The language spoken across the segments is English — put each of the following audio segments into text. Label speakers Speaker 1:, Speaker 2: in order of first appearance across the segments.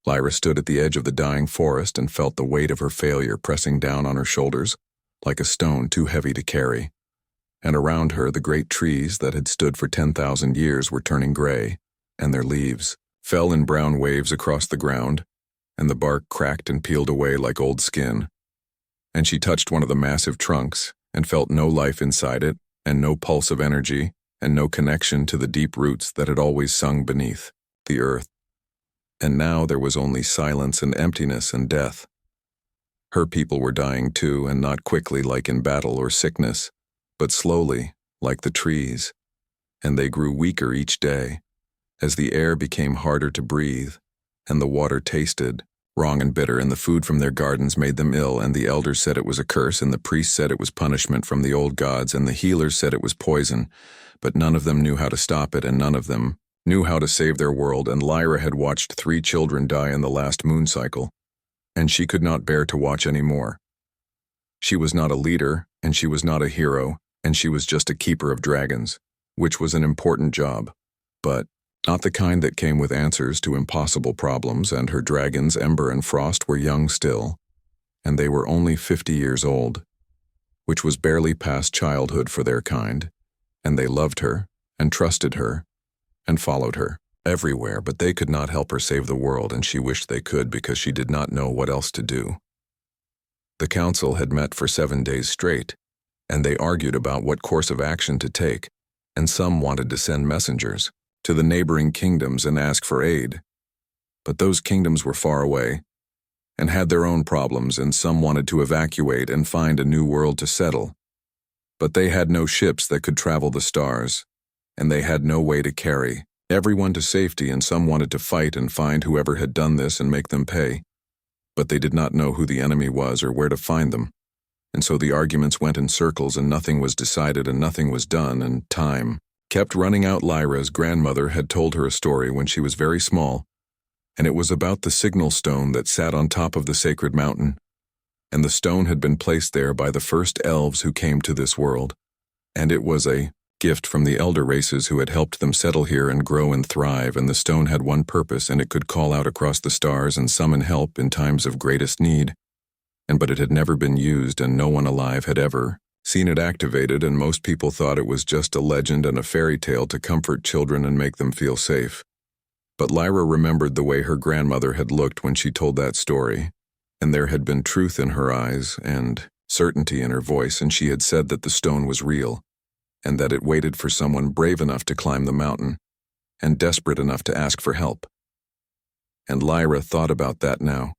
Speaker 1: Lyra stood at the edge of the dying forest and felt the weight of her failure pressing down on her shoulders, like a stone too heavy to carry. And around her, the great trees that had stood for 10,000 years were turning gray, and their leaves fell in brown waves across the ground, and the bark cracked and peeled away like old skin. And she touched one of the massive trunks and felt no life inside it, and no pulse of energy, and no connection to the deep roots that had always sung beneath the earth. And now there was only silence and emptiness and death. Her people were dying too, and not quickly like in battle or sickness, but slowly, like the trees, and they grew weaker each day, as the air became harder to breathe, and the water tasted wrong and bitter, and the food from their gardens made them ill, and the elders said it was a curse, and the priests said it was punishment from the old gods, and the healers said it was poison, but none of them knew how to stop it, and none of them knew how to save their world, and Lyra had watched 3 children die in the last moon cycle, and she could not bear to watch any more. She was not a leader, and she was not a hero, and she was just a keeper of dragons, which was an important job, but not the kind that came with answers to impossible problems, and her dragons, Ember and Frost, were young still, and they were only 50 years old, which was barely past childhood for their kind, and they loved her, and trusted her, and followed her everywhere, but they could not help her save the world, and she wished they could because she did not know what else to do. The council had met for 7 days straight, and they argued about what course of action to take, and some wanted to send messengers to the neighboring kingdoms and ask for aid. But those kingdoms were far away, and had their own problems, and some wanted to evacuate and find a new world to settle. But they had no ships that could travel the stars, and they had no way to carry everyone to safety, and some wanted to fight and find whoever had done this and make them pay. But they did not know who the enemy was or where to find them, and so the arguments went in circles, and nothing was decided and nothing was done, and time kept running out. Lyra's grandmother had told her a story when she was very small, and it was about the signal stone that sat on top of the sacred mountain, and the stone had been placed there by the first elves who came to this world, and it was a gift from the elder races who had helped them settle here and grow and thrive, and the stone had one purpose, and it could call out across the stars and summon help in times of greatest need. But it had never been used, and no one alive had ever seen it activated, and most people thought it was just a legend and a fairy tale to comfort children and make them feel safe. But Lyra remembered the way her grandmother had looked when she told that story, and there had been truth in her eyes and certainty in her voice, and she had said that the stone was real, and that it waited for someone brave enough to climb the mountain, and desperate enough to ask for help. And Lyra thought about that now,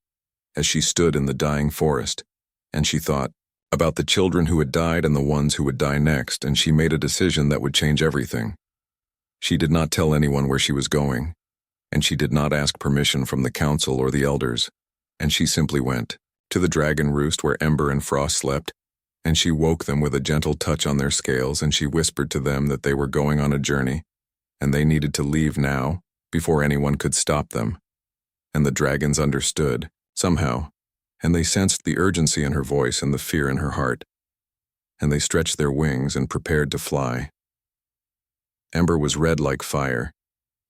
Speaker 1: as she stood in the dying forest, and she thought about the children who had died and the ones who would die next, and she made a decision that would change everything. She did not tell anyone where she was going, and she did not ask permission from the council or the elders, and she simply went to the dragon roost where Ember and Frost slept, and she woke them with a gentle touch on their scales, and she whispered to them that they were going on a journey, and they needed to leave now, before anyone could stop them. And the dragons understood, somehow, and they sensed the urgency in her voice and the fear in her heart, and they stretched their wings and prepared to fly. Ember was red like fire,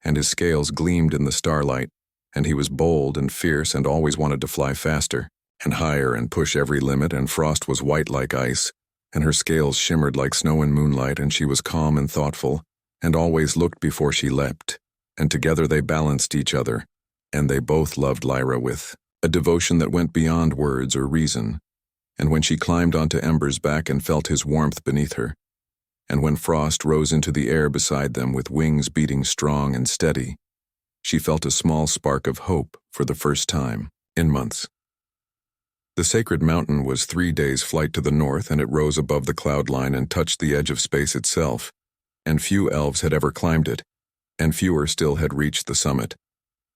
Speaker 1: and his scales gleamed in the starlight, and he was bold and fierce and always wanted to fly faster and higher and push every limit, and Frost was white like ice, and her scales shimmered like snow in moonlight, and she was calm and thoughtful, and always looked before she leapt, and together they balanced each other, and they both loved Lyra with a devotion that went beyond words or reason. And when she climbed onto Ember's back and felt his warmth beneath her, and when Frost rose into the air beside them with wings beating strong and steady, she felt a small spark of hope for the first time in months. The sacred mountain was 3 days' flight to the north, and it rose above the cloud line and touched the edge of space itself, and few elves had ever climbed it, and fewer still had reached the summit,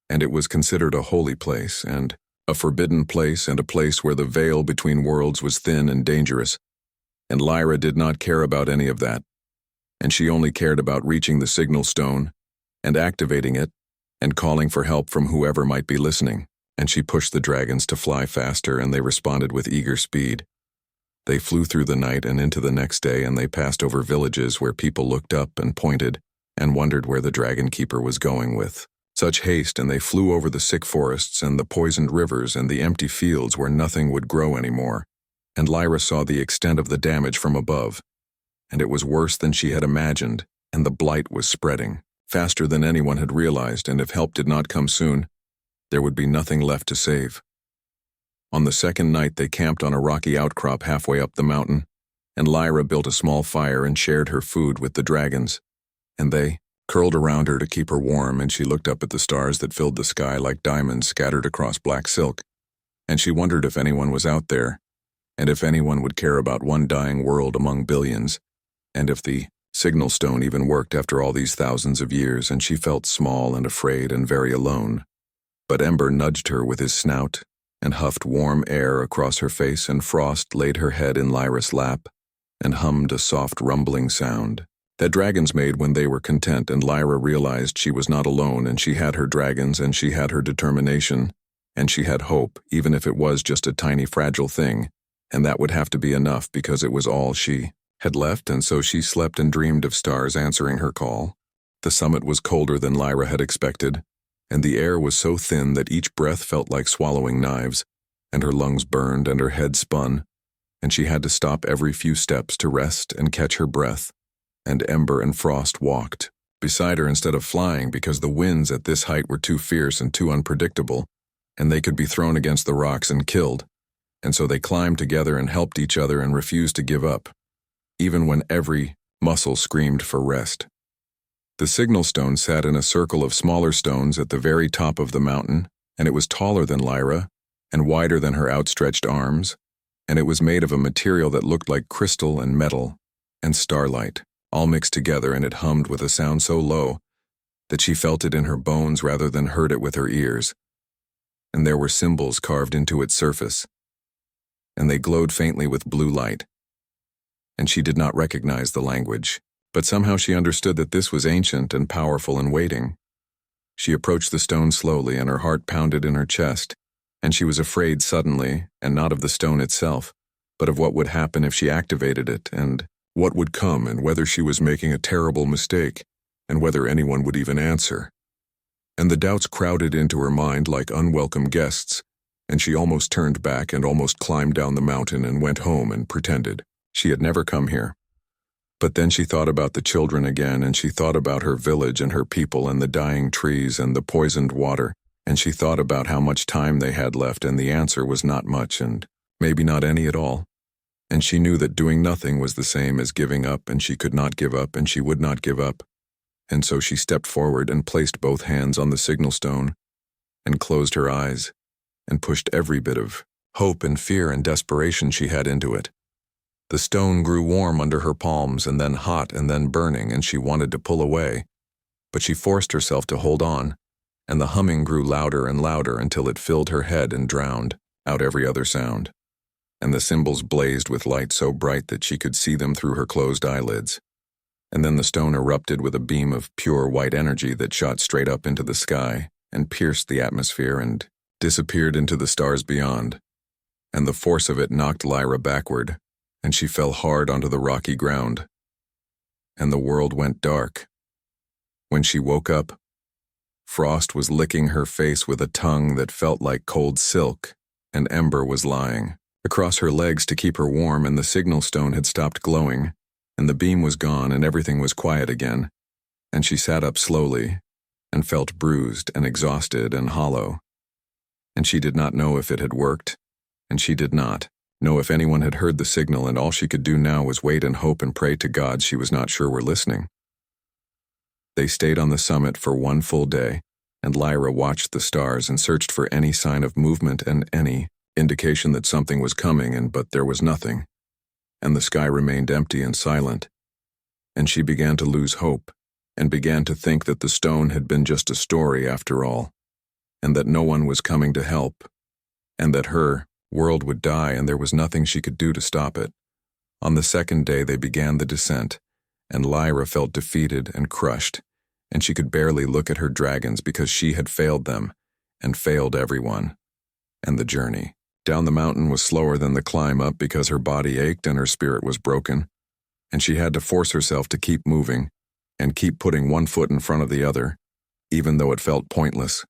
Speaker 1: and it was considered a holy place, and a forbidden place, and a place where the veil between worlds was thin and dangerous, and Lyra did not care about any of that, and she only cared about reaching the signal stone, and activating it, and calling for help from whoever might be listening, and she pushed the dragons to fly faster, and they responded with eager speed. They flew through the night and into the next day, and they passed over villages where people looked up and pointed, and wondered where the dragon keeper was going with Such haste, and they flew over the sick forests and the poisoned rivers and the empty fields where nothing would grow anymore. And Lyra saw the extent of the damage from above. And it was worse than she had imagined, and the blight was spreading, faster than anyone had realized, and if help did not come soon, there would be nothing left to save. On the second night they camped on a rocky outcrop halfway up the mountain, and Lyra built a small fire and shared her food with the dragons. And they curled around her to keep her warm, and she looked up at the stars that filled the sky like diamonds scattered across black silk, and she wondered if anyone was out there, and if anyone would care about one dying world among billions, and if the signal stone even worked after all these thousands of years, and she felt small and afraid and very alone. But Ember nudged her with his snout and huffed warm air across her face, and Frost laid her head in Lyra's lap and hummed a soft rumbling sound that dragons made when they were content, and Lyra realized she was not alone, and she had her dragons, and she had her determination, and she had hope, even if it was just a tiny fragile thing, and that would have to be enough because it was all she had left. And so she slept and dreamed of stars answering her call. The summit was colder than Lyra had expected, and the air was so thin that each breath felt like swallowing knives, and her lungs burned and her head spun, and she had to stop every few steps to rest and catch her breath. And Ember and Frost walked beside her instead of flying, because the winds at this height were too fierce and too unpredictable, and they could be thrown against the rocks and killed. And so they climbed together and helped each other and refused to give up, even when every muscle screamed for rest. The signal stone sat in a circle of smaller stones at the very top of the mountain, and it was taller than Lyra and wider than her outstretched arms, and it was made of a material that looked like crystal and metal and starlight, all mixed together, and it hummed with a sound so low that she felt it in her bones rather than heard it with her ears. And there were symbols carved into its surface, and they glowed faintly with blue light. And she did not recognize the language, but somehow she understood that this was ancient and powerful and waiting. She approached the stone slowly, and her heart pounded in her chest, and she was afraid suddenly, and not of the stone itself, but of what would happen if she activated it, and what would come, and whether she was making a terrible mistake, and whether anyone would even answer. And the doubts crowded into her mind like unwelcome guests, and she almost turned back and almost climbed down the mountain and went home and pretended she had never come here. But then she thought about the children again, and she thought about her village and her people and the dying trees and the poisoned water, and she thought about how much time they had left, and the answer was not much, and maybe not any at all. And she knew that doing nothing was the same as giving up, and she could not give up, and she would not give up. And so she stepped forward and placed both hands on the signal stone, and closed her eyes, and pushed every bit of hope and fear and desperation she had into it. The stone grew warm under her palms, and then hot, and then burning, and she wanted to pull away, but she forced herself to hold on, and the humming grew louder and louder until it filled her head and drowned out every other sound. And the symbols blazed with light so bright that she could see them through her closed eyelids. And then the stone erupted with a beam of pure white energy that shot straight up into the sky and pierced the atmosphere and disappeared into the stars beyond. And the force of it knocked Lyra backward, and she fell hard onto the rocky ground. And the world went dark. When she woke up, Frost was licking her face with a tongue that felt like cold silk, and Ember was lying across her legs to keep her warm, and the signal stone had stopped glowing, and the beam was gone, and everything was quiet again. And she sat up slowly, and felt bruised and exhausted and hollow. And she did not know if it had worked, and she did not know if anyone had heard the signal, and all she could do now was wait and hope and pray to God she was not sure were listening. They stayed on the summit for one full day, and Lyra watched the stars and searched for any sign of movement and any indication that something was coming, but there was nothing, and the sky remained empty and silent. And she began to lose hope, and began to think that the stone had been just a story after all, and that no one was coming to help, and that her world would die, and there was nothing she could do to stop it. On the second day they began the descent, and Lyra felt defeated and crushed, and she could barely look at her dragons because she had failed them, and failed everyone. And the journey down the mountain was slower than the climb up because her body ached and her spirit was broken, and she had to force herself to keep moving and keep putting one foot in front of the other, even though it felt pointless.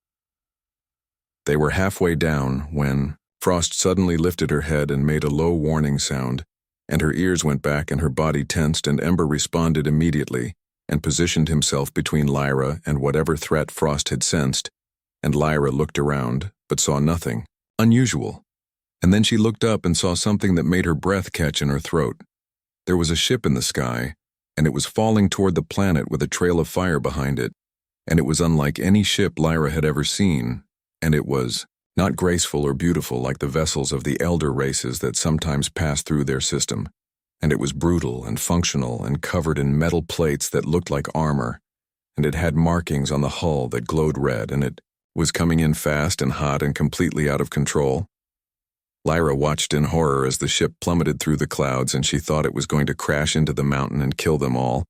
Speaker 1: They were halfway down when Frost suddenly lifted her head and made a low warning sound, and her ears went back and her body tensed, and Ember responded immediately and positioned himself between Lyra and whatever threat Frost had sensed, and Lyra looked around but saw nothing unusual. And then she looked up and saw something that made her breath catch in her throat. There was a ship in the sky, and it was falling toward the planet with a trail of fire behind it, and it was unlike any ship Lyra had ever seen, and it was not graceful or beautiful like the vessels of the elder races that sometimes pass through their system, and it was brutal and functional and covered in metal plates that looked like armor, and it had markings on the hull that glowed red, and it was coming in fast and hot and completely out of control. Lyra watched in horror as the ship plummeted through the clouds, and she thought it was going to crash into the mountain and kill them all,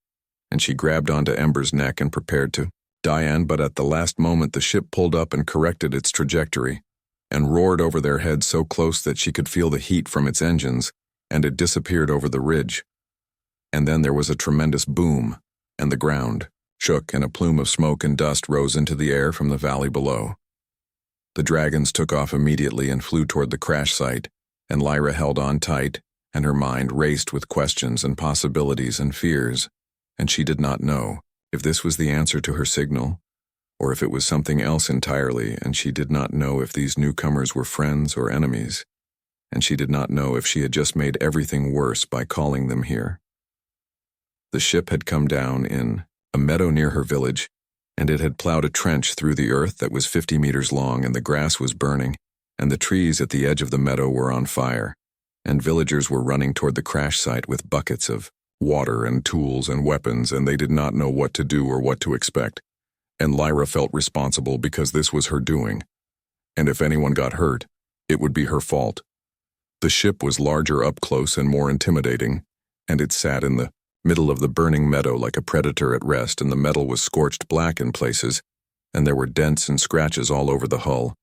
Speaker 1: and she grabbed onto Ember's neck and prepared to die, but at the last moment the ship pulled up and corrected its trajectory, and roared over their heads so close that she could feel the heat from its engines, and it disappeared over the ridge. And then there was a tremendous boom, and the ground shook, and a plume of smoke and dust rose into the air from the valley below. The dragons took off immediately and flew toward the crash site, and Lyra held on tight, and her mind raced with questions and possibilities and fears, and she did not know if this was the answer to her signal, or if it was something else entirely, and she did not know if these newcomers were friends or enemies, and she did not know if she had just made everything worse by calling them here. The ship had come down in a meadow near her village, and it had plowed a trench through the earth that was 50 meters long, and the grass was burning, and the trees at the edge of the meadow were on fire, and villagers were running toward the crash site with buckets of water and tools and weapons, and they did not know what to do or what to expect. And Lyra felt responsible because this was her doing, and if anyone got hurt, it would be her fault. The ship was larger up close and more intimidating, and it sat in the middle of the burning meadow like a predator at rest, and the metal was scorched black in places, and there were dents and scratches all over the hull,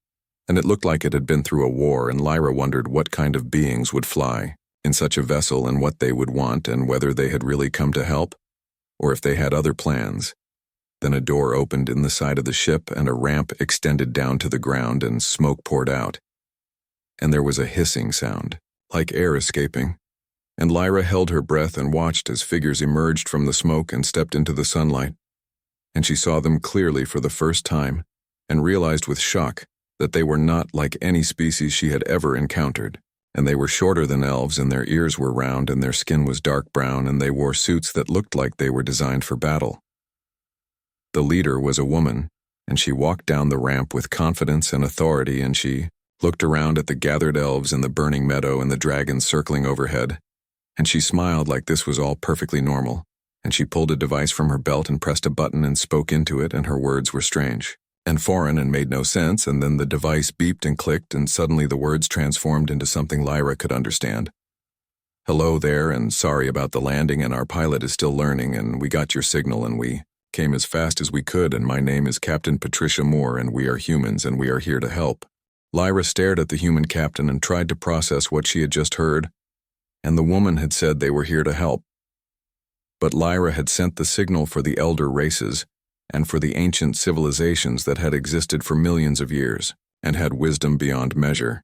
Speaker 1: and it looked like it had been through a war, and Lyra wondered what kind of beings would fly in such a vessel and what they would want, and whether they had really come to help, or if they had other plans. Then a door opened in the side of the ship, and a ramp extended down to the ground, and smoke poured out. And there was a hissing sound, like air escaping, and Lyra held her breath and watched as figures emerged from the smoke and stepped into the sunlight. And she saw them clearly for the first time, and realized with shock that they were not like any species she had ever encountered, and they were shorter than elves, and their ears were round, and their skin was dark brown, and they wore suits that looked like they were designed for battle. The leader was a woman, and she walked down the ramp with confidence and authority, and she looked around at the gathered elves in the burning meadow and the dragons circling overhead, and she smiled like this was all perfectly normal, and she pulled a device from her belt and pressed a button and spoke into it, and her words were strange and foreign and made no sense, and then the device beeped and clicked, and suddenly the words transformed into something Lyra could understand. "Hello there, and sorry about the landing, and our pilot is still learning, and we got your signal, and we came as fast as we could, and my name is Captain Patricia Moore, and we are humans, and we are here to help." Lyra stared at the human captain and tried to process what she had just heard, and the woman had said they were here to help. But Lyra had sent the signal for the elder races, and for the ancient civilizations that had existed for millions of years, and had wisdom beyond measure.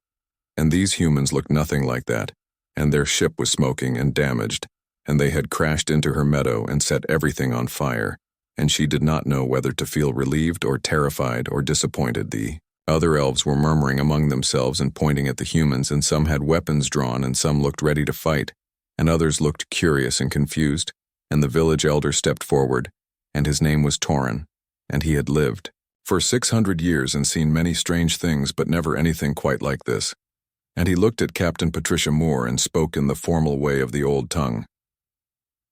Speaker 1: And these humans looked nothing like that, and their ship was smoking and damaged, and they had crashed into her meadow and set everything on fire, and she did not know whether to feel relieved or terrified or disappointed. The other elves were murmuring among themselves and pointing at the humans, and some had weapons drawn, and some looked ready to fight, and others looked curious and confused, and the village elder stepped forward, and his name was Torin, and he had lived for 600 years and seen many strange things, but never anything quite like this. And he looked at Captain Patricia Moore and spoke in the formal way of the old tongue.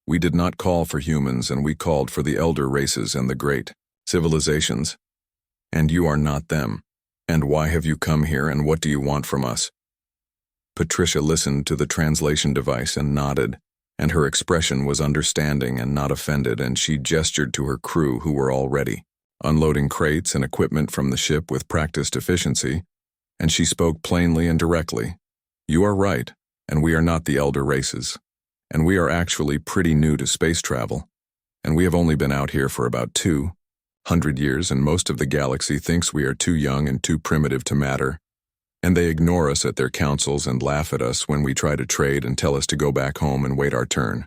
Speaker 1: "We did not call for humans, and we called for the elder races and the great civilizations. And you are not them. And why have you come here, and what do you want from us?" Patricia listened to the translation device and nodded, and her expression was understanding and not offended, and she gestured to her crew who were all ready, unloading crates and equipment from the ship with practiced efficiency, and she spoke plainly and directly. "You are right, and we are not the elder races, and we are actually pretty new to space travel, and we have only been out here for about 2 100 years, and most of the galaxy thinks we are too young and too primitive to matter, and they ignore us at their councils and laugh at us when we try to trade and tell us to go back home and wait our turn.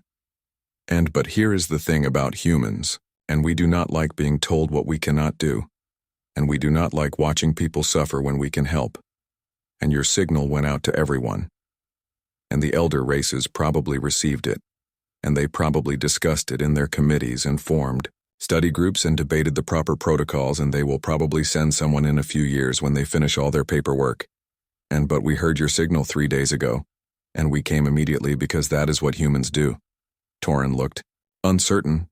Speaker 1: But here is the thing about humans, and we do not like being told what we cannot do, and we do not like watching people suffer when we can help. And your signal went out to everyone. And the elder races probably received it, and they probably discussed it in their committees and formed study groups and debated the proper protocols, and they will probably send someone in a few years when they finish all their paperwork. But we heard your signal 3 days ago, and we came immediately because that is what humans do. Torin looked uncertain,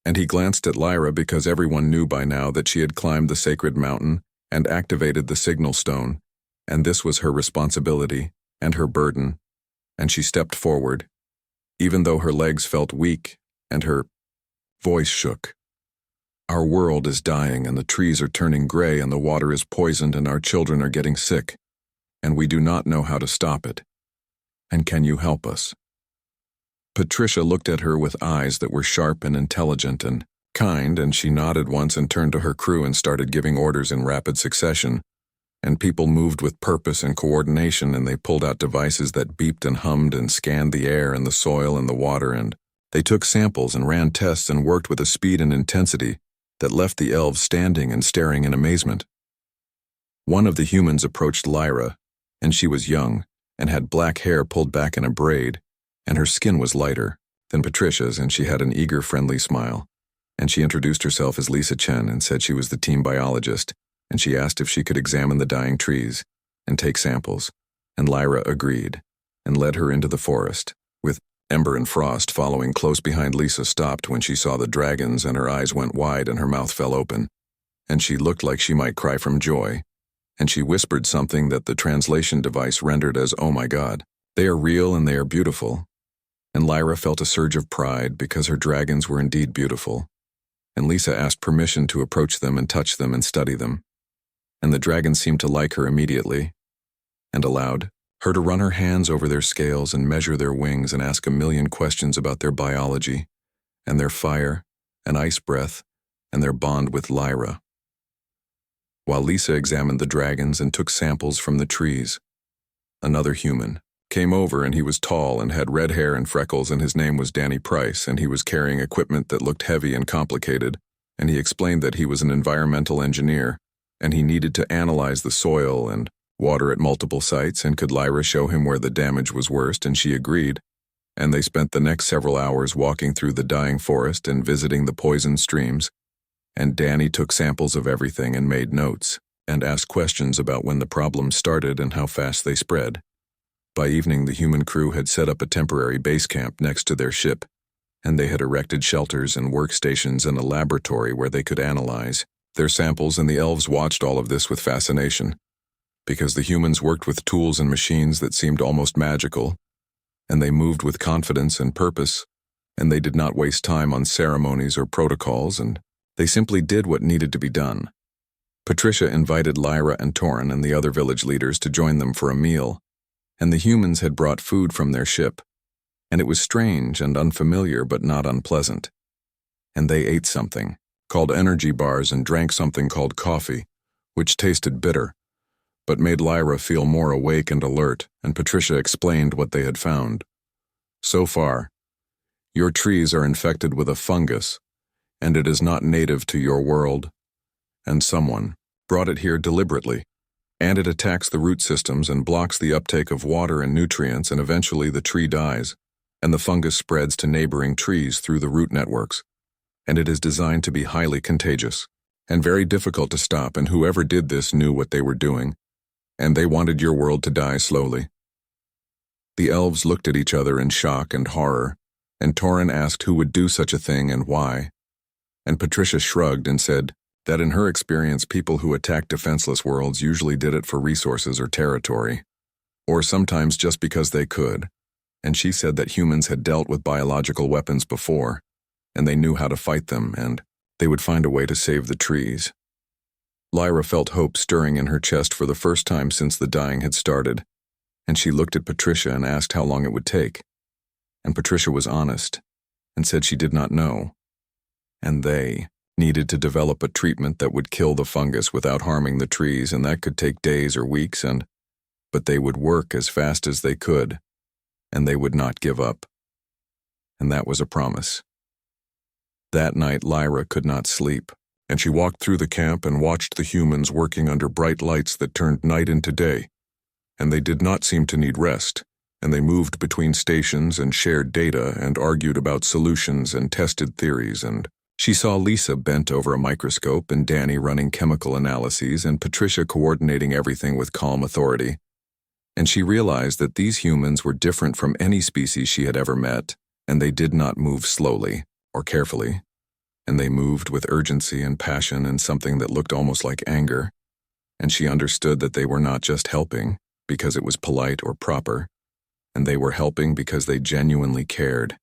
Speaker 1: and he glanced at Lyra because everyone knew by now that she had climbed the sacred mountain and activated the signal stone, and this was her responsibility and her burden, and she stepped forward, even though her legs felt weak and her voice shook. Our world is dying, and the trees are turning gray, and the water is poisoned, and our children are getting sick, and we do not know how to stop it. And can you help us? Patricia looked at her with eyes that were sharp and intelligent and kind, and she nodded once and turned to her crew and started giving orders in rapid succession. And people moved with purpose and coordination, and they pulled out devices that beeped and hummed and scanned the air and the soil and the water, and they took samples and ran tests and worked with a speed and intensity that left the elves standing and staring in amazement. One of the humans approached Lyra, and she was young and had black hair pulled back in a braid, and her skin was lighter than Patricia's, and she had an eager, friendly smile. And she introduced herself as Lisa Chen and said she was the team biologist, and she asked if she could examine the dying trees and take samples, and Lyra agreed and led her into the forest, with Ember and Frost following close behind. Lisa stopped when she saw the dragons, and her eyes went wide and her mouth fell open, and she looked like she might cry from joy, and she whispered something that the translation device rendered as, "Oh my God, they are real and they are beautiful." And Lyra felt a surge of pride because her dragons were indeed beautiful, and Lisa asked permission to approach them and touch them and study them, and the dragons seemed to like her immediately, and allowed her to run her hands over their scales and measure their wings and ask a million questions about their biology, and their fire and ice breath, and their bond with Lyra. While Lisa examined the dragons and took samples from the trees, another human came over, and he was tall and had red hair and freckles, and his name was Danny Price, and he was carrying equipment that looked heavy and complicated, and he explained that he was an environmental engineer, and he needed to analyze the soil and water at multiple sites, and could Lyra show him where the damage was worst, and she agreed, and they spent the next several hours walking through the dying forest and visiting the poisoned streams, and Danny took samples of everything and made notes, and asked questions about when the problem started and how fast they spread. By evening, the human crew had set up a temporary base camp next to their ship, and they had erected shelters and workstations and a laboratory where they could analyze their samples, and the elves watched all of this with fascination, because the humans worked with tools and machines that seemed almost magical, and they moved with confidence and purpose, and they did not waste time on ceremonies or protocols, and they simply did what needed to be done. Patricia invited Lyra and Torin and the other village leaders to join them for a meal, and the humans had brought food from their ship, and it was strange and unfamiliar but not unpleasant. And they ate something called energy bars and drank something called coffee, which tasted bitter, but made Lyra feel more awake and alert, and Patricia explained what they had found. "So far, your trees are infected with a fungus, and it is not native to your world, and someone brought it here deliberately, and it attacks the root systems and blocks the uptake of water and nutrients, and eventually the tree dies, and the fungus spreads to neighboring trees through the root networks, and it is designed to be highly contagious and very difficult to stop, and whoever did this knew what they were doing, and they wanted your world to die slowly." The elves looked at each other in shock and horror, and Torin asked who would do such a thing and why, and Patricia shrugged and said that in her experience people who attacked defenseless worlds usually did it for resources or territory, or sometimes just because they could, and she said that humans had dealt with biological weapons before, and they knew how to fight them, and they would find a way to save the trees. Lyra felt hope stirring in her chest for the first time since the dying had started, and she looked at Patricia and asked how long it would take. And Patricia was honest and said she did not know. And they needed to develop a treatment that would kill the fungus without harming the trees, and that could take days or weeks, but they would work as fast as they could, and they would not give up. And that was a promise. That night, Lyra could not sleep, and she walked through the camp and watched the humans working under bright lights that turned night into day. And they did not seem to need rest, and they moved between stations and shared data and argued about solutions and tested theories, and she saw Lisa bent over a microscope and Danny running chemical analyses and Patricia coordinating everything with calm authority. And she realized that these humans were different from any species she had ever met, and they did not move slowly or carefully, and they moved with urgency and passion and something that looked almost like anger. And she understood that they were not just helping because it was polite or proper, and they were helping because they genuinely cared,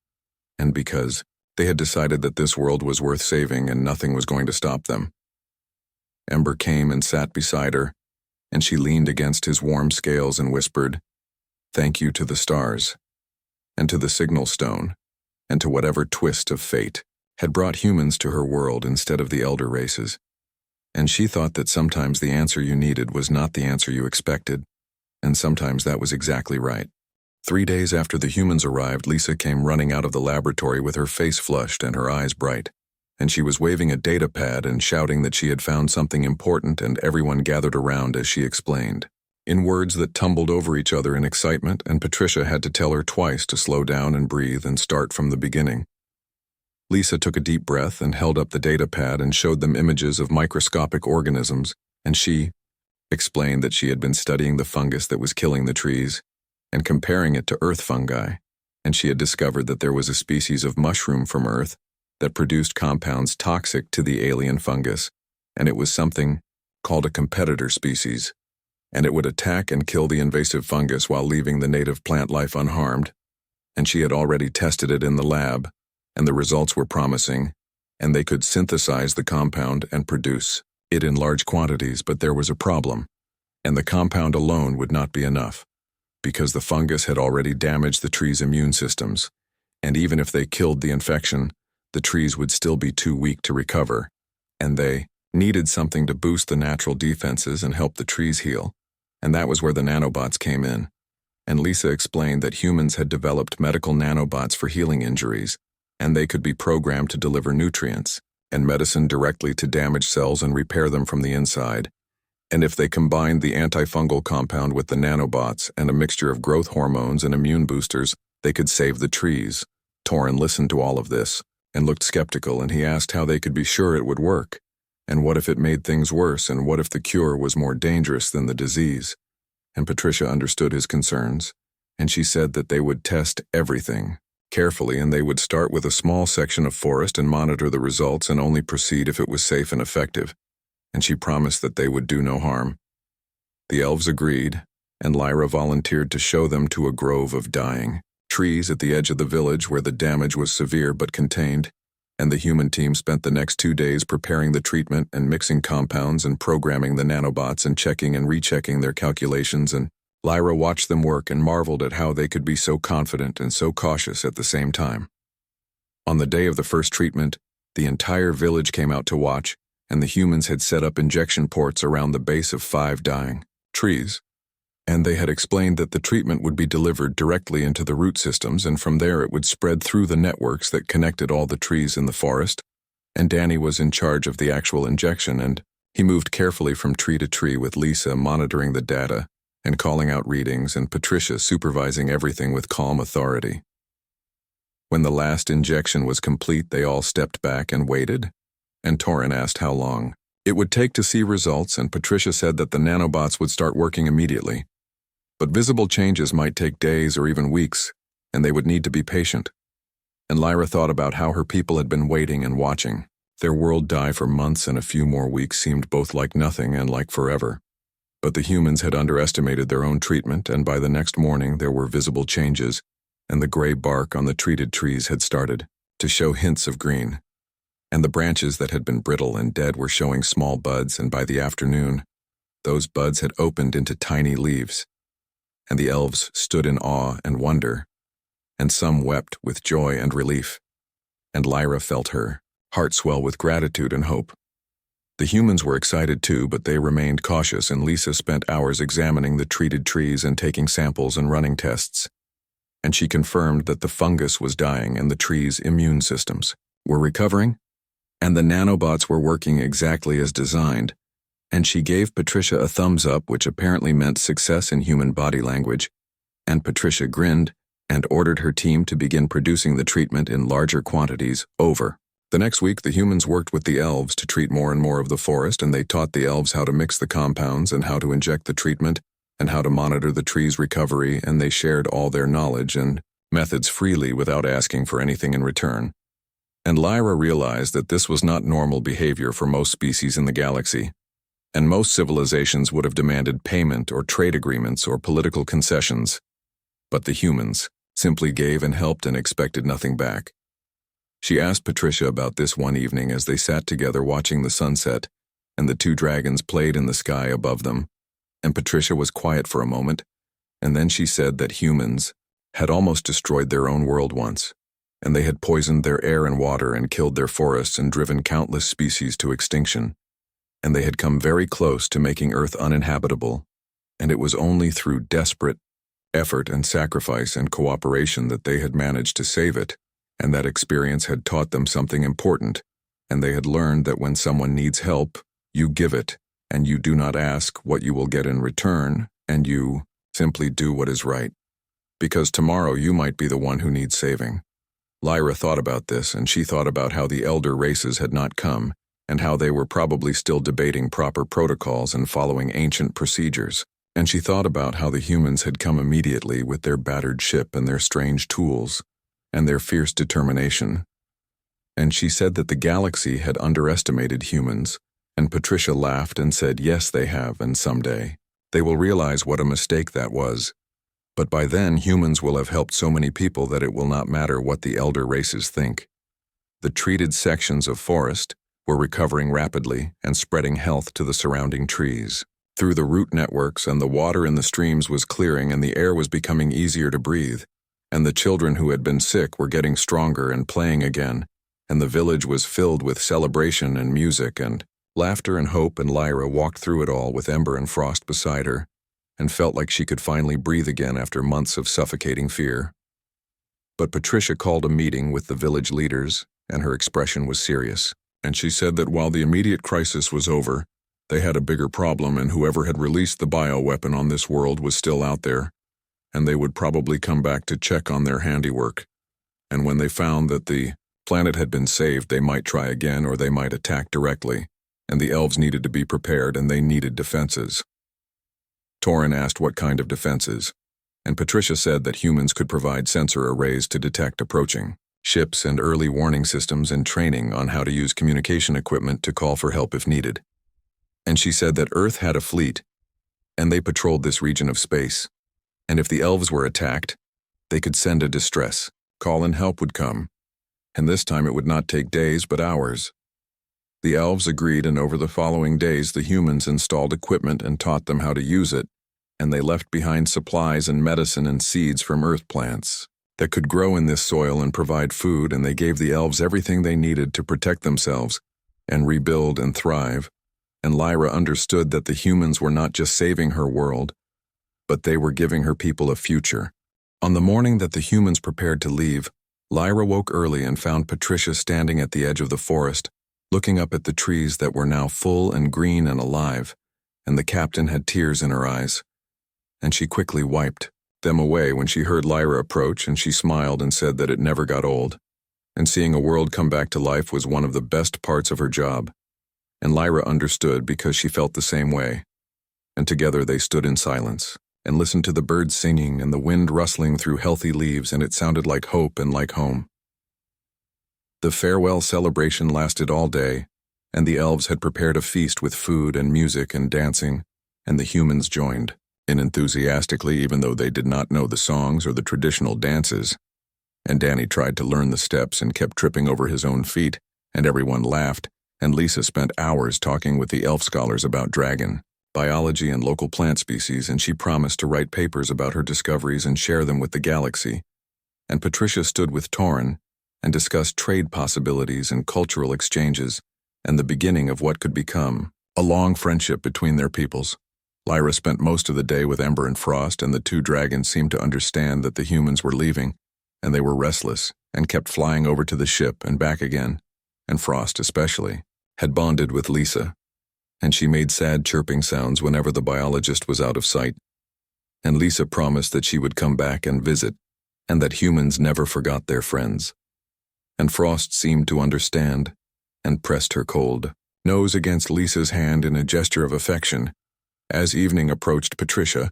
Speaker 1: and because they had decided that this world was worth saving and nothing was going to stop them. Ember came and sat beside her, and she leaned against his warm scales and whispered, "Thank you to the stars, and to the signal stone, and to whatever twist of fate had brought humans to her world instead of the elder races." And she thought that sometimes the answer you needed was not the answer you expected, and sometimes that was exactly right. 3 days after the humans arrived, Lisa came running out of the laboratory with her face flushed and her eyes bright, and she was waving a data pad and shouting that she had found something important, and everyone gathered around as she explained, in words that tumbled over each other in excitement, and Patricia had to tell her twice to slow down and breathe and start from the beginning. Lisa took a deep breath and held up the data pad and showed them images of microscopic organisms, and she explained that she had been studying the fungus that was killing the trees and comparing it to earth fungi, and she had discovered that there was a species of mushroom from Earth that produced compounds toxic to the alien fungus, and it was something called a competitor species, and it would attack and kill the invasive fungus while leaving the native plant life unharmed, and she had already tested it in the lab, and the results were promising, and they could synthesize the compound and produce it in large quantities, but there was a problem, and the compound alone would not be enough, because the fungus had already damaged the trees' immune systems, and even if they killed the infection, the trees would still be too weak to recover, and they needed something to boost the natural defenses and help the trees heal, and that was where the nanobots came in. And Lisa explained that humans had developed medical nanobots for healing injuries, and they could be programmed to deliver nutrients and medicine directly to damaged cells and repair them from the inside. And if they combined the antifungal compound with the nanobots and a mixture of growth hormones and immune boosters, they could save the trees. Torin listened to all of this and looked skeptical, and he asked how they could be sure it would work. And what if it made things worse, and what if the cure was more dangerous than the disease? And Patricia understood his concerns, and she said that they would test everything carefully, and they would start with a small section of forest and monitor the results and only proceed if it was safe and effective. And she promised that they would do no harm. The elves agreed, and Lyra volunteered to show them to a grove of dying trees at the edge of the village where the damage was severe but contained, and the human team spent the next 2 days preparing the treatment and mixing compounds and programming the nanobots and checking and rechecking their calculations, and Lyra watched them work and marveled at how they could be so confident and so cautious at the same time. On the day of the first treatment, the entire village came out to watch, and the humans had set up injection ports around the base of 5 dying trees, and they had explained that the treatment would be delivered directly into the root systems, and from there it would spread through the networks that connected all the trees in the forest, and Danny was in charge of the actual injection, and he moved carefully from tree to tree with Lisa monitoring the data and calling out readings, and Patricia supervising everything with calm authority. When the last injection was complete, they all stepped back and waited, and Torin asked how long it would take to see results, and Patricia said that the nanobots would start working immediately. But visible changes might take days or even weeks, and they would need to be patient. And Lyra thought about how her people had been waiting and watching their world die for months, and a few more weeks seemed both like nothing and like forever. But the humans had underestimated their own treatment, and by the next morning there were visible changes, and the gray bark on the treated trees had started to show hints of green. And the branches that had been brittle and dead were showing small buds, and by the afternoon, those buds had opened into tiny leaves. And the elves stood in awe and wonder, and some wept with joy and relief. And Lyra felt her heart swell with gratitude and hope. The humans were excited too, but they remained cautious, and Lisa spent hours examining the treated trees and taking samples and running tests. And she confirmed that the fungus was dying and the trees' immune systems were recovering, and the nanobots were working exactly as designed. And she gave Patricia a thumbs up, which apparently meant success in human body language, and Patricia grinned and ordered her team to begin producing the treatment in larger quantities. Over. The next week, the humans worked with the elves to treat more and more of the forest, and they taught the elves how to mix the compounds and how to inject the treatment and how to monitor the tree's recovery, and they shared all their knowledge and methods freely without asking for anything in return. And Lyra realized that this was not normal behavior for most species in the galaxy, and most civilizations would have demanded payment or trade agreements or political concessions. But the humans simply gave and helped and expected nothing back. She asked Patricia about this one evening as they sat together watching the sunset, and the two dragons played in the sky above them, and Patricia was quiet for a moment, and then she said that humans had almost destroyed their own world once, and they had poisoned their air and water and killed their forests and driven countless species to extinction, and they had come very close to making Earth uninhabitable, and it was only through desperate effort and sacrifice and cooperation that they had managed to save it, and that experience had taught them something important, and they had learned that when someone needs help, you give it, and you do not ask what you will get in return, and you simply do what is right. Because tomorrow you might be the one who needs saving. Lyra thought about this, and she thought about how the elder races had not come, and how they were probably still debating proper protocols and following ancient procedures. And she thought about how the humans had come immediately with their battered ship and their strange tools, and their fierce determination. And she said that the galaxy had underestimated humans, and Patricia laughed and said, yes, they have, and someday they will realize what a mistake that was. But by then, humans will have helped so many people that it will not matter what the elder races think. The treated sections of forest were recovering rapidly and spreading health to the surrounding trees. Through the root networks, and the water in the streams was clearing, and the air was becoming easier to breathe, and the children who had been sick were getting stronger and playing again, and the village was filled with celebration and music and laughter and hope, and Lyra walked through it all with Ember and Frost beside her, and felt like she could finally breathe again after months of suffocating fear. But Patricia called a meeting with the village leaders, and her expression was serious, and she said that while the immediate crisis was over, they had a bigger problem, and whoever had released the bioweapon on this world was still out there, and they would probably come back to check on their handiwork. And when they found that the planet had been saved, they might try again, or they might attack directly, and the elves needed to be prepared, and they needed defenses. Torin asked what kind of defenses, and Patricia said that humans could provide sensor arrays to detect approaching ships and early warning systems and training on how to use communication equipment to call for help if needed. And she said that Earth had a fleet, and they patrolled this region of space, and if the elves were attacked, they could send a distress call and help would come, and this time it would not take days but hours. The elves agreed, and over the following days the humans installed equipment and taught them how to use it, and they left behind supplies and medicine and seeds from earth plants that could grow in this soil and provide food, and they gave the elves everything they needed to protect themselves and rebuild and thrive. And Lyra understood that the humans were not just saving her world, but they were giving her people a future. On the morning that the humans prepared to leave, Lyra woke early and found Patricia standing at the edge of the forest, looking up at the trees that were now full and green and alive, and the captain had tears in her eyes. And she quickly wiped them away when she heard Lyra approach, and she smiled and said that it never got old, and seeing a world come back to life was one of the best parts of her job. And Lyra understood because she felt the same way, and together they stood in silence and listened to the birds singing and the wind rustling through healthy leaves, and it sounded like hope and like home. The farewell celebration lasted all day, and the elves had prepared a feast with food and music and dancing, and the humans joined in enthusiastically, even though they did not know the songs or the traditional dances. And Danny tried to learn the steps and kept tripping over his own feet, and everyone laughed, and Lisa spent hours talking with the elf scholars about dragon, biology, and local plant species, and she promised to write papers about her discoveries and share them with the galaxy. And Patricia stood with Torin and discussed trade possibilities and cultural exchanges, and the beginning of what could become a long friendship between their peoples. Lyra spent most of the day with Ember and Frost, and the two dragons seemed to understand that the humans were leaving, and they were restless and kept flying over to the ship and back again, and Frost especially had bonded with Lisa, and she made sad chirping sounds whenever the biologist was out of sight, and Lisa promised that she would come back and visit, and that humans never forgot their friends. And Frost seemed to understand, and pressed her cold nose against Lisa's hand in a gesture of affection. As evening approached, Patricia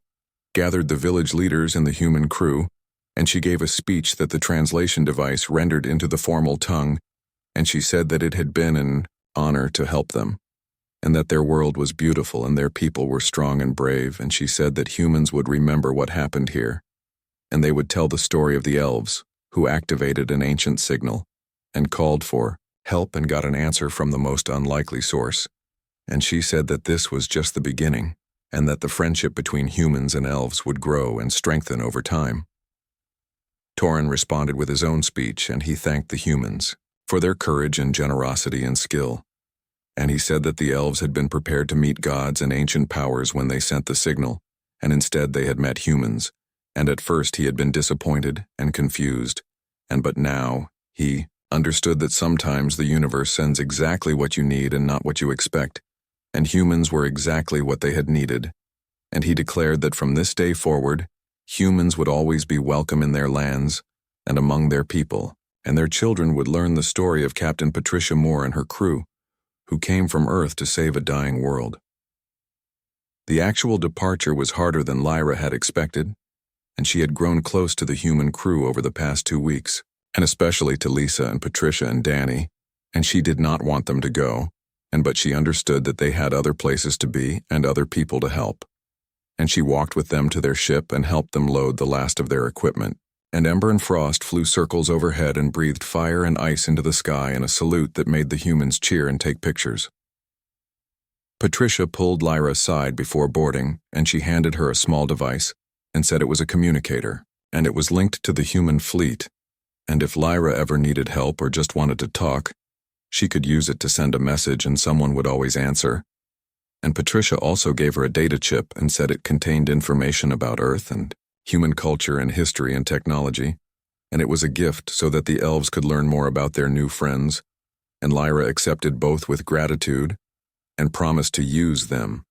Speaker 1: gathered the village leaders and the human crew, and she gave a speech that the translation device rendered into the formal tongue, and she said that it had been an honor to help them, and that their world was beautiful and their people were strong and brave, and she said that humans would remember what happened here, and they would tell the story of the elves, who activated an ancient signal, and called for help and got an answer from the most unlikely source. And she said that this was just the beginning, and that the friendship between humans and elves would grow and strengthen over time. Torin responded with his own speech, and he thanked the humans for their courage and generosity and skill. And he said that the elves had been prepared to meet gods and ancient powers when they sent the signal, and instead they had met humans, and at first he had been disappointed and confused, but now he understood that sometimes the universe sends exactly what you need and not what you expect, and humans were exactly what they had needed. And he declared that from this day forward, humans would always be welcome in their lands and among their people, and their children would learn the story of Captain Patricia Moore and her crew, who came from Earth to save a dying world. The actual departure was harder than Lyra had expected, and she had grown close to the human crew over the past 2 weeks, and especially to Lisa and Patricia and Danny, and she did not want them to go, but she understood that they had other places to be and other people to help. And she walked with them to their ship and helped them load the last of their equipment, and Ember and Frost flew circles overhead and breathed fire and ice into the sky in a salute that made the humans cheer and take pictures. Patricia pulled Lyra aside before boarding, and she handed her a small device and said it was a communicator, and it was linked to the human fleet, and if Lyra ever needed help or just wanted to talk, she could use it to send a message and someone would always answer. And Patricia also gave her a data chip and said it contained information about Earth and human culture and history and technology, and it was a gift so that the elves could learn more about their new friends, and Lyra accepted both with gratitude and promised to use them.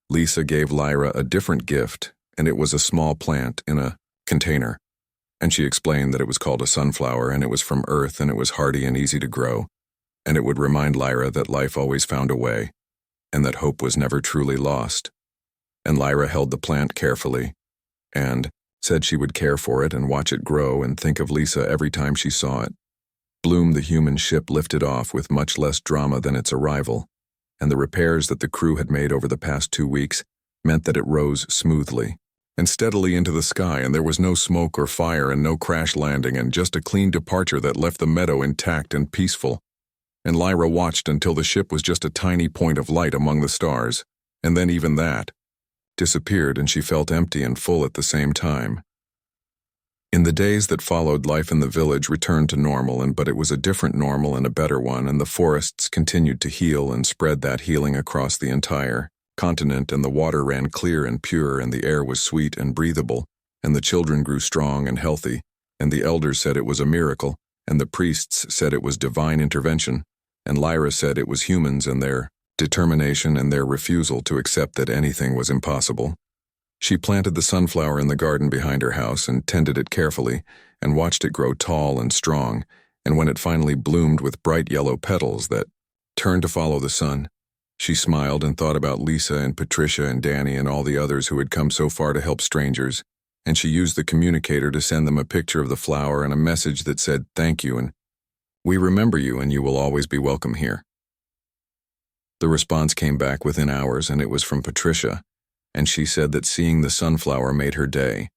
Speaker 1: Lisa gave Lyra a different gift, and it was a small plant in a container, and she explained that it was called a sunflower, and it was from Earth, and it was hardy and easy to grow, and it would remind Lyra that life always found a way, and that hope was never truly lost. And Lyra held the plant carefully, and said she would care for it and watch it grow and think of Lisa every time she saw it. Bloom, the human ship, lifted off with much less drama than its arrival, and the repairs that the crew had made over the past 2 weeks meant that it rose smoothly and steadily into the sky, and there was no smoke or fire and no crash landing, and just a clean departure that left the meadow intact and peaceful. And Lyra watched until the ship was just a tiny point of light among the stars, and then even that disappeared, and she felt empty and full at the same time. In the days that followed, life in the village returned to normal, but it was a different normal and a better one, and the forests continued to heal and spread that healing across the entire continent, and the water ran clear and pure, and the air was sweet and breathable, and the children grew strong and healthy, and the elders said it was a miracle, and the priests said it was divine intervention, and Lyra said it was humans and their determination and their refusal to accept that anything was impossible. She planted the sunflower in the garden behind her house and tended it carefully and watched it grow tall and strong, and when it finally bloomed with bright yellow petals that turned to follow the sun, she smiled and thought about Lisa and Patricia and Danny and all the others who had come so far to help strangers, and she used the communicator to send them a picture of the flower and a message that said, "Thank you, and we remember you, and you will always be welcome here." The response came back within hours, and it was from Patricia, and she said that seeing the sunflower made her day,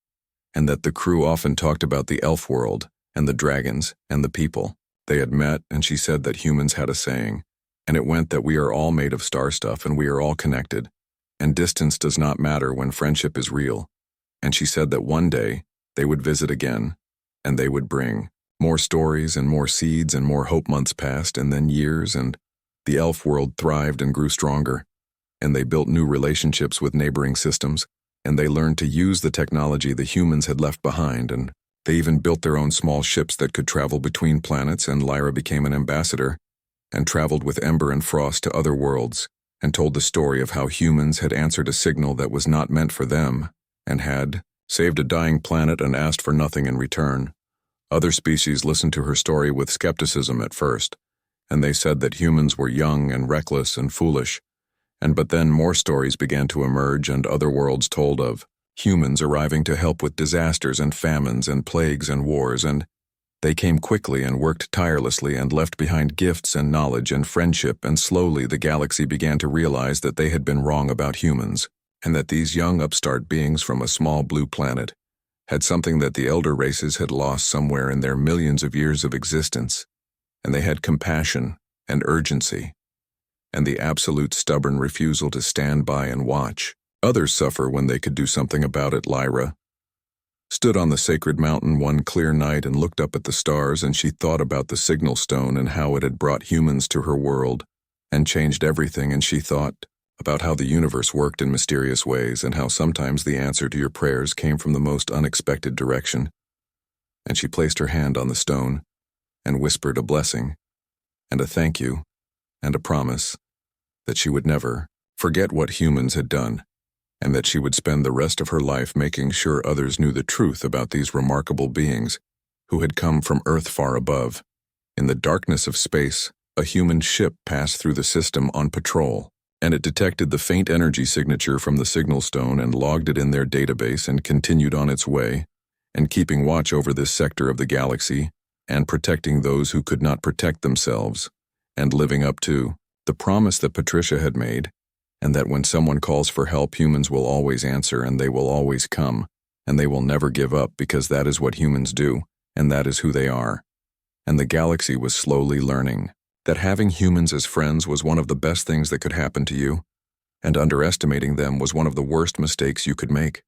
Speaker 1: and that the crew often talked about the elf world and the dragons and the people they had met, and she said that humans had a saying, and it went that we are all made of star stuff and we are all connected, and distance does not matter when friendship is real, and she said that one day they would visit again, and they would bring More stories and more seeds and more hope. Months passed, and then years, and the elf world thrived and grew stronger, and they built new relationships with neighboring systems, and they learned to use the technology the humans had left behind, and they even built their own small ships that could travel between planets, and Lyra became an ambassador and traveled with Ember and Frost to other worlds and told the story of how humans had answered a signal that was not meant for them and had saved a dying planet and asked for nothing in return. Other species listened to her story with skepticism at first, and they said that humans were young and reckless and foolish. But then more stories began to emerge, and other worlds told of humans arriving to help with disasters and famines and plagues and wars, and they came quickly and worked tirelessly and left behind gifts and knowledge and friendship, and slowly the galaxy began to realize that they had been wrong about humans, and that these young upstart beings from a small blue planet had something that the elder races had lost somewhere in their millions of years of existence, and they had compassion and urgency, and the absolute stubborn refusal to stand by and watch others suffer when they could do something about it. Lyra stood on the sacred mountain one clear night and looked up at the stars, and she thought about the signal stone and how it had brought humans to her world and changed everything, and she thought about how the universe worked in mysterious ways and how sometimes the answer to your prayers came from the most unexpected direction. And she placed her hand on the stone and whispered a blessing and a thank you and a promise that she would never forget what humans had done, and that she would spend the rest of her life making sure others knew the truth about these remarkable beings who had come from Earth far above. In the darkness of space, a human ship passed through the system on patrol, and it detected the faint energy signature from the signal stone and logged it in their database and continued on its way, and keeping watch over this sector of the galaxy and protecting those who could not protect themselves, and living up to the promise that Patricia had made, and that when someone calls for help, humans will always answer, and they will always come, and they will never give up, because that is what humans do, and that is who they are. And the galaxy was slowly learning that having humans as friends was one of the best things that could happen to you, and underestimating them was one of the worst mistakes you could make.